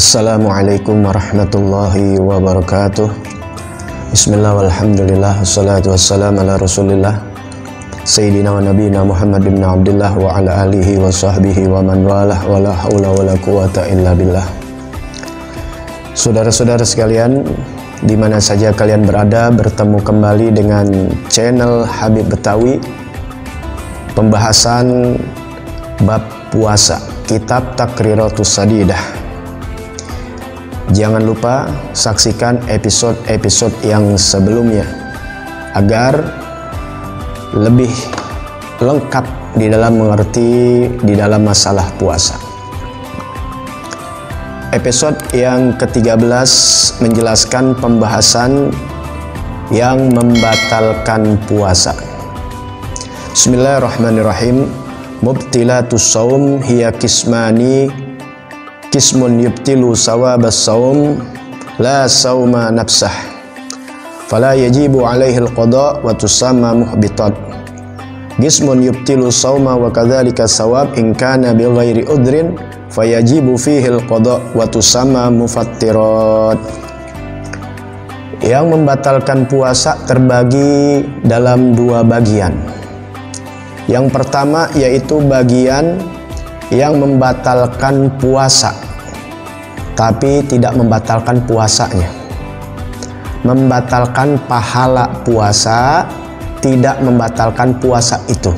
Assalamualaikum warahmatullahi wabarakatuh. Bismillah walhamdulillah wassalatu wassalamu ala rasulillah Sayyidina wa nabiyina Muhammad bin Abdullah wa ala alihi wa sahbihi wa man walah wa la hawla wa la quwata illa billah. Saudara-saudara sekalian, di mana saja kalian berada, bertemu kembali dengan channel Habib Betawi. Pembahasan bab puasa, kitab Taqriratus Sadidah. Jangan lupa saksikan episode-episode yang sebelumnya agar lebih lengkap di dalam mengerti di dalam masalah puasa. Episode yang ke-13 menjelaskan pembahasan yang membatalkan puasa. Bismillahirrahmanirrahim. Mubtilatus saum hiya kismani, kismun yubtilu sawabas saum la sauma nafsah fala yajibu alaihi alqada wa tusamma muhbitat. Kismun yubtilu sauma wa kadzalika sawab in kana bi ghairi udrin fayajibu fihi alqada wa tusamma mufattirat. Yang membatalkan puasa terbagi dalam dua bagian. Yang pertama yaitu bagian yang membatalkan puasa tapi tidak membatalkan puasanya, membatalkan pahala puasa, tidak membatalkan puasa itu,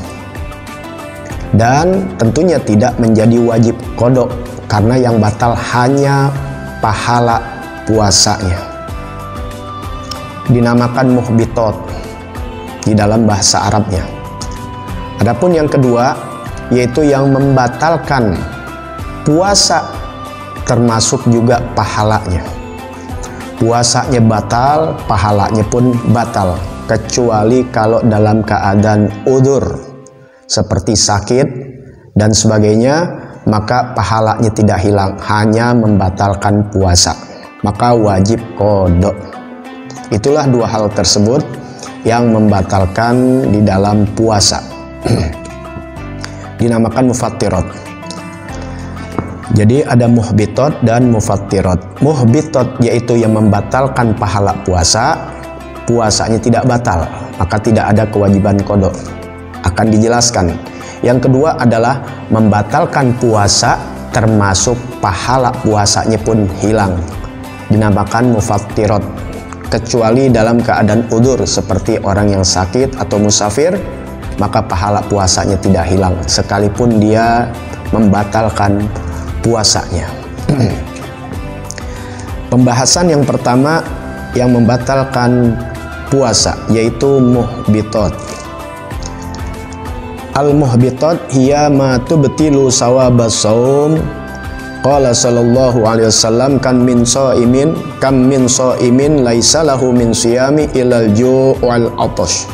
dan tentunya tidak menjadi wajib qada karena yang batal hanya pahala puasanya. Dinamakan muhbitat di dalam bahasa Arabnya. Adapun yang kedua yaitu yang membatalkan puasa termasuk juga pahalanya. Puasanya batal, pahalanya pun batal, kecuali kalau dalam keadaan udzur seperti sakit dan sebagainya, maka pahalanya tidak hilang, hanya membatalkan puasa, maka wajib qada. Itulah dua hal tersebut yang membatalkan di dalam puasa. Dinamakan mufattirat. Jadi ada muhbitat dan mufattirat. Muhbitat yaitu yang membatalkan pahala puasa, puasanya tidak batal, maka tidak ada kewajiban qada. Akan dijelaskan. Yang kedua adalah membatalkan puasa termasuk pahala puasanya pun hilang. Dinamakan mufattirat. Kecuali dalam keadaan udzur seperti orang yang sakit atau musafir, maka pahala puasanya tidak hilang sekalipun dia membatalkan puasanya. Pembahasan yang pertama yang membatalkan puasa yaitu muhbitat. Al-muhbitat hiya ma tubtilu sawabas saum. Qala sallallahu alaihi wasallam kam min shaimin laisa lahu min siyami ilal ju' wal atash.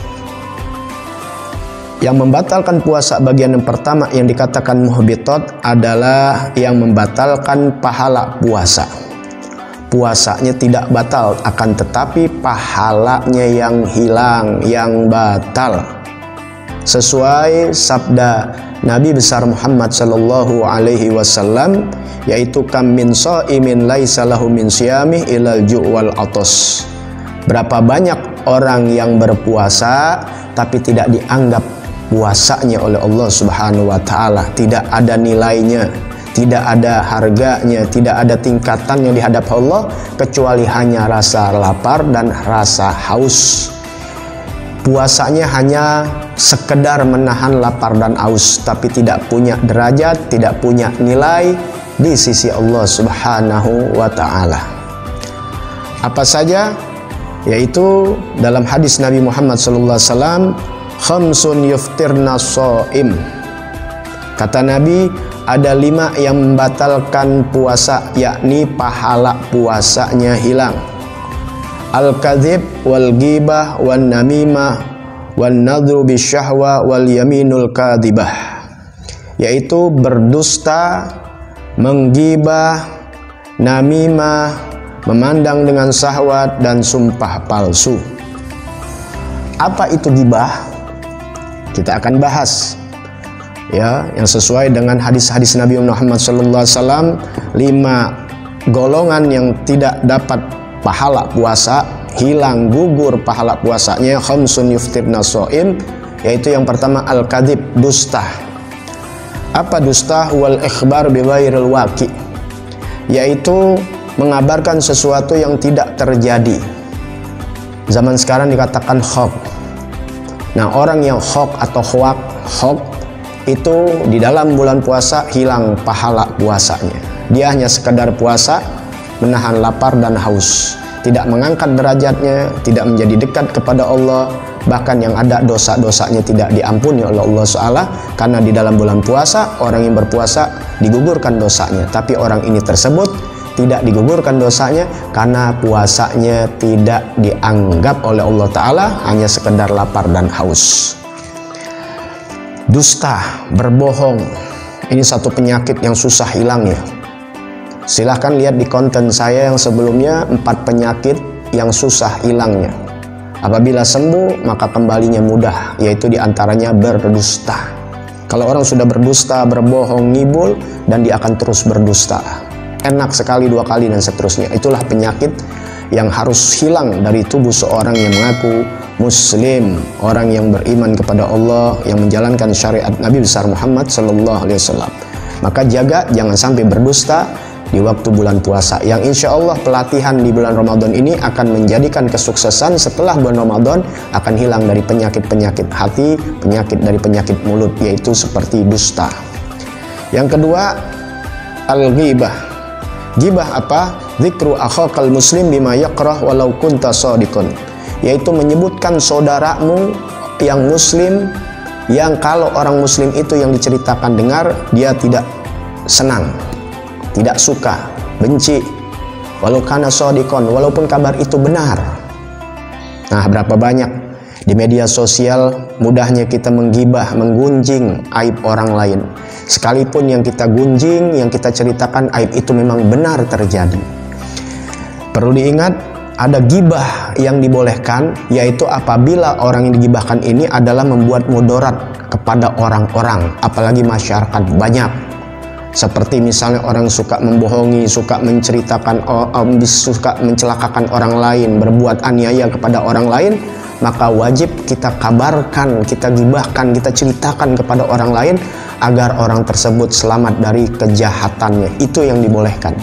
Yang membatalkan puasa bagian yang pertama yang dikatakan muhbitat adalah yang membatalkan pahala puasa. Puasanya tidak batal, akan tetapi pahalanya yang hilang, yang batal. Sesuai sabda Nabi besar Muhammad sallallahu alaihi wasallam, yaitu kam min shaimin laisa lahu min siyamih ilal ju' wal atas. Berapa banyak orang yang berpuasa tapi tidak dianggap puasanya oleh Allah Subhanahu wa taala, tidak ada nilainya, tidak ada harganya, tidak ada tingkatannya di hadapan Allah kecuali hanya rasa lapar dan rasa haus. Puasanya hanya sekedar menahan lapar dan haus, tapi tidak punya derajat, tidak punya nilai di sisi Allah Subhanahu wa taala. Apa saja? Yaitu dalam hadis Nabi Muhammad sallallahu alaihi wasallam, khamsun yuftirna shaim. Kata Nabi, ada 5 yang membatalkan puasa, yakni pahala puasanya hilang. Al-kadzib wal ghibah wan namimah wan nadru bisyahwa wal yaminul kadzibah. Yaitu berdusta, menggibah, namimah, memandang dengan syahwat, dan sumpah palsu. Apa itu ghibah? Kita akan bahas ya, yang sesuai dengan hadis-hadis Nabi Muhammad SAW, 5 golongan yang tidak dapat pahala puasa, hilang gugur pahala puasanya. Khamsun yuftirna shaim, yaitu yang pertama al-kadzib, dusta. Apa dusta? Wal ikhbar bi ghairil waqi, yaitu mengabarkan sesuatu yang tidak terjadi. Zaman sekarang dikatakan hoax. Nah, orang yang hoax atau hoax itu di dalam bulan puasa hilang pahala puasanya. Dia hanya sekedar puasa, menahan lapar dan haus, tidak mengangkat derajatnya, tidak menjadi dekat kepada Allah, bahkan yang ada dosa-dosanya tidak diampuni oleh Allah SWT. Karena di dalam bulan puasa orang yang berpuasa digugurkan dosanya, tapi orang ini tersebut tidak digugurkan dosanya karena puasanya tidak dianggap oleh Allah Ta'ala, hanya sekedar lapar dan haus. Dusta, berbohong, ini satu penyakit yang susah hilangnya. Silahkan lihat di konten saya yang sebelumnya, 4 penyakit yang susah hilangnya. Apabila sembuh maka kembalinya mudah, yaitu diantaranya berdusta. Kalau orang sudah berdusta, berbohong, ngibul, dan dia akan terus berdusta, enak sekali, 2 kali, dan seterusnya. Itulah penyakit yang harus hilang dari tubuh seorang yang mengaku muslim, orang yang beriman kepada Allah, yang menjalankan syariat Nabi besar Muhammad SAW. Maka jaga jangan sampai berdusta di waktu bulan puasa, yang insya Allah pelatihan di bulan Ramadan ini akan menjadikan kesuksesan. Setelah bulan Ramadan akan hilang dari penyakit-penyakit hati, penyakit dari penyakit mulut, yaitu seperti dusta. Yang kedua, al-ghibah. Ghibah apa? Dzikru akhakal muslim bima yakrah walau kunta shadiqan, yaitu menyebutkan saudaramu yang muslim, yang kalau orang muslim itu yang diceritakan dengar, dia tidak senang, tidak suka, benci, walau kana shadiqan, walaupun kabar itu benar. Nah, berapa banyak di media sosial mudahnya kita menggibah, menggunjing aib orang lain. Sekalipun yang kita gunjing, yang kita ceritakan aib itu memang benar terjadi. Perlu diingat, ada gibah yang dibolehkan, yaitu apabila orang yang digibahkan ini adalah membuat mudarat kepada orang-orang, apalagi masyarakat banyak. Seperti misalnya orang suka membohongi, suka menceritakan, suka mencelakakan orang lain, berbuat aniaya kepada orang lain, maka wajib kita kabarkan, kita gibahkan, kita ceritakan kepada orang lain agar orang tersebut selamat dari kejahatannya. Itu yang dibolehkan.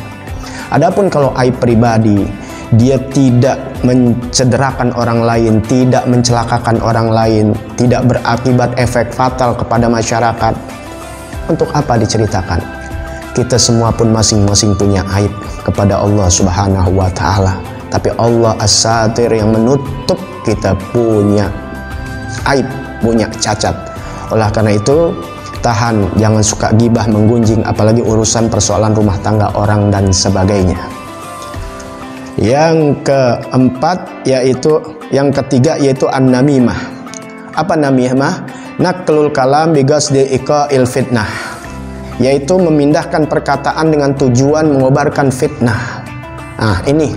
Adapun kalau aib pribadi, dia tidak mencederakan orang lain, tidak mencelakakan orang lain, tidak berakibat efek fatal kepada masyarakat, untuk apa diceritakan? Kita semua pun masing-masing punya aib kepada Allah Subhanahu wa Ta'ala, tapi Allah As-Satir yang menutup kita punya aib, punya cacat. Oleh karena itu, tahan, jangan suka gibah, menggunjing, apalagi urusan persoalan rumah tangga orang dan sebagainya. Yang keempat, yaitu yang ketiga, yaitu an-namimah. Apa namimah? Naqlul kalam biqasdi iqa'il fitnah, yaitu memindahkan perkataan dengan tujuan mengobarkan fitnah. Nah, ini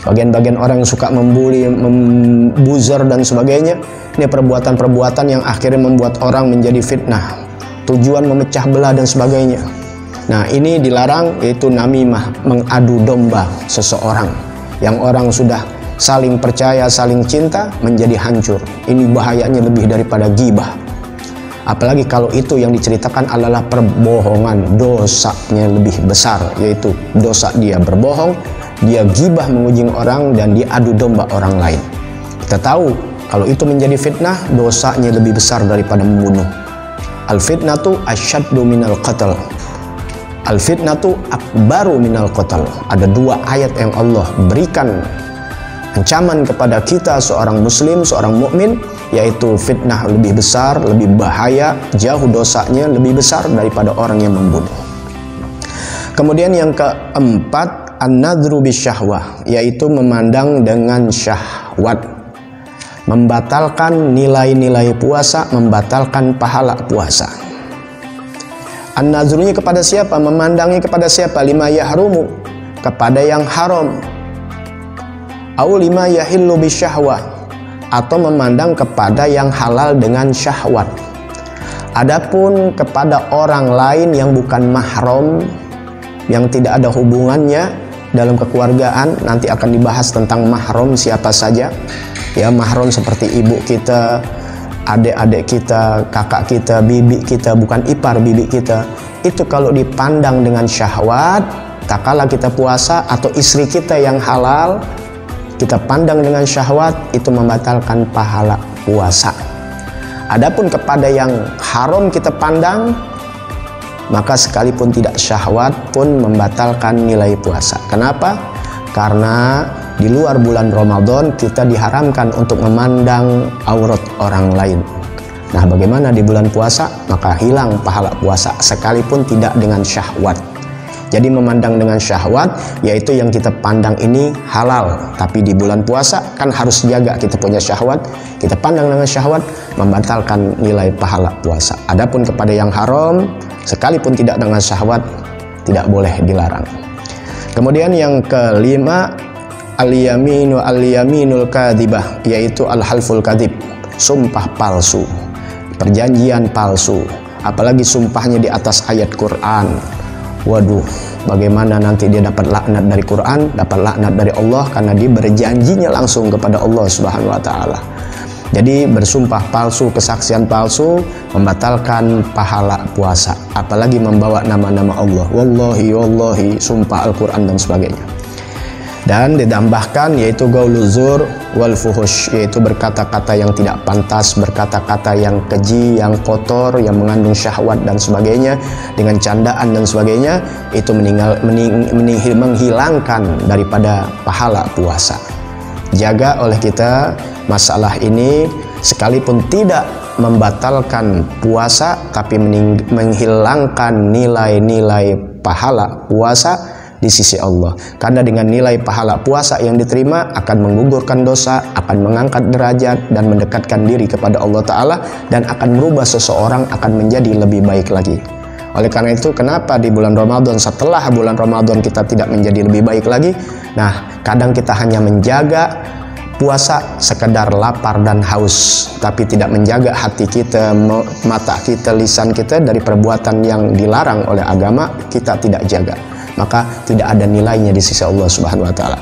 bagian-bagian orang yang suka membuli, membuzzer dan sebagainya. Ini perbuatan-perbuatan yang akhirnya membuat orang menjadi fitnah, tujuan memecah belah dan sebagainya. Nah, ini dilarang, yaitu namimah, mengadu domba seseorang. Yang orang sudah saling percaya, saling cinta, menjadi hancur. Ini bahayanya lebih daripada gibah. Apalagi kalau itu yang diceritakan adalah perbohongan, dosanya lebih besar, yaitu dosa dia berbohong, dia gibah mengunjing orang, dan dia adu domba orang lain. Kita tahu kalau itu menjadi fitnah, dosanya lebih besar daripada membunuh. Al-fitnatu asyaddu minal qatl. Al-fitnatu akbaru minal qatl. Ada 2 ayat yang Allah berikan ancaman kepada kita seorang muslim, seorang mukmin, yaitu fitnah lebih besar, lebih bahaya, jauh dosanya lebih besar daripada orang yang membunuh. Kemudian yang keempat, an-nadhru bisyahwah, yaitu memandang dengan syahwat. Membatalkan nilai-nilai puasa, membatalkan pahala puasa. An-nadhrunya kepada siapa? Memandangnya kepada siapa? Lima yahrumu, kepada yang haram. Au lima yahillu bisyahwah, atau memandang kepada yang halal dengan syahwat. Adapun kepada orang lain yang bukan mahram, yang tidak ada hubungannya dalam kekeluargaan nanti akan dibahas tentang mahram siapa saja. Ya, mahram seperti ibu kita, adik-adik kita, kakak kita, bibi kita, bukan ipar bibi kita. Itu kalau dipandang dengan syahwat, tak kala kita puasa atau istri kita yang halal, kita pandang dengan syahwat, itu membatalkan pahala puasa. Adapun kepada yang haram kita pandang, maka sekalipun tidak syahwat pun membatalkan nilai puasa. Kenapa? Karena di luar bulan Ramadan kita diharamkan untuk memandang aurat orang lain. Nah, bagaimana di bulan puasa? Maka hilang pahala puasa sekalipun tidak dengan syahwat. Jadi memandang dengan syahwat, yaitu yang kita pandang ini halal, tapi di bulan puasa kan harus jaga kita punya syahwat. Kita pandang dengan syahwat, membatalkan nilai pahala puasa. Adapun kepada yang haram, sekalipun tidak dengan syahwat, tidak boleh dilarang. Kemudian yang kelima, al-yaminul kadhibah, yaitu al-halful kadhib, sumpah palsu, perjanjian palsu, apalagi sumpahnya di atas ayat Quran. Waduh, bagaimana nanti dia dapat laknat dari Quran, dapat laknat dari Allah, karena dia berjanjinya langsung kepada Allah Subhanahu wa taala. Jadi bersumpah palsu, kesaksian palsu membatalkan pahala puasa, apalagi membawa nama-nama Allah, wallahi wallahi, sumpah Al-Quran dan sebagainya. Dan ditambahkan yaitu gauluzur wal fuhush, yaitu berkata-kata yang tidak pantas, berkata-kata yang keji, yang kotor, yang mengandung syahwat dan sebagainya, dengan candaan dan sebagainya, itu menghilangkan daripada pahala puasa. Jaga oleh kita masalah ini, sekalipun tidak membatalkan puasa tapi menghilangkan nilai-nilai pahala puasa di sisi Allah. Karena dengan nilai pahala puasa yang diterima akan menggugurkan dosa, akan mengangkat derajat dan mendekatkan diri kepada Allah Ta'ala, dan akan merubah seseorang akan menjadi lebih baik lagi. Oleh karena itu, kenapa di bulan Ramadan, setelah bulan Ramadan kita tidak menjadi lebih baik lagi? Nah, kadang kita hanya menjaga puasa sekedar lapar dan haus, tapi tidak menjaga hati kita, mata kita, lisan kita dari perbuatan yang dilarang oleh agama, kita tidak jaga. Maka tidak ada nilainya di sisi Allah Subhanahu wa taala.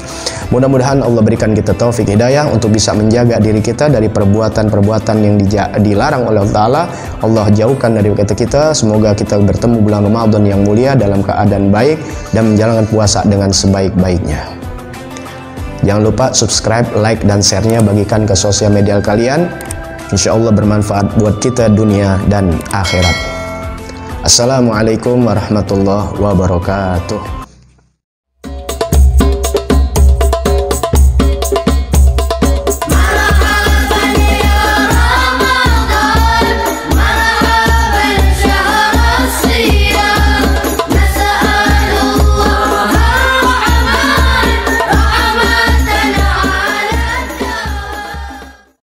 Mudah-mudahan Allah berikan kita taufik hidayah untuk bisa menjaga diri kita dari perbuatan-perbuatan yang dilarang oleh Allah Ta'ala. Allah jauhkan dari kita. Semoga kita bertemu bulan Ramadan yang mulia dalam keadaan baik dan menjalankan puasa dengan sebaik-baiknya. Jangan lupa subscribe, like, dan share-nya, bagikan ke sosial media kalian. Insya Allah bermanfaat buat kita dunia dan akhirat. Assalamualaikum warahmatullahi wabarakatuh.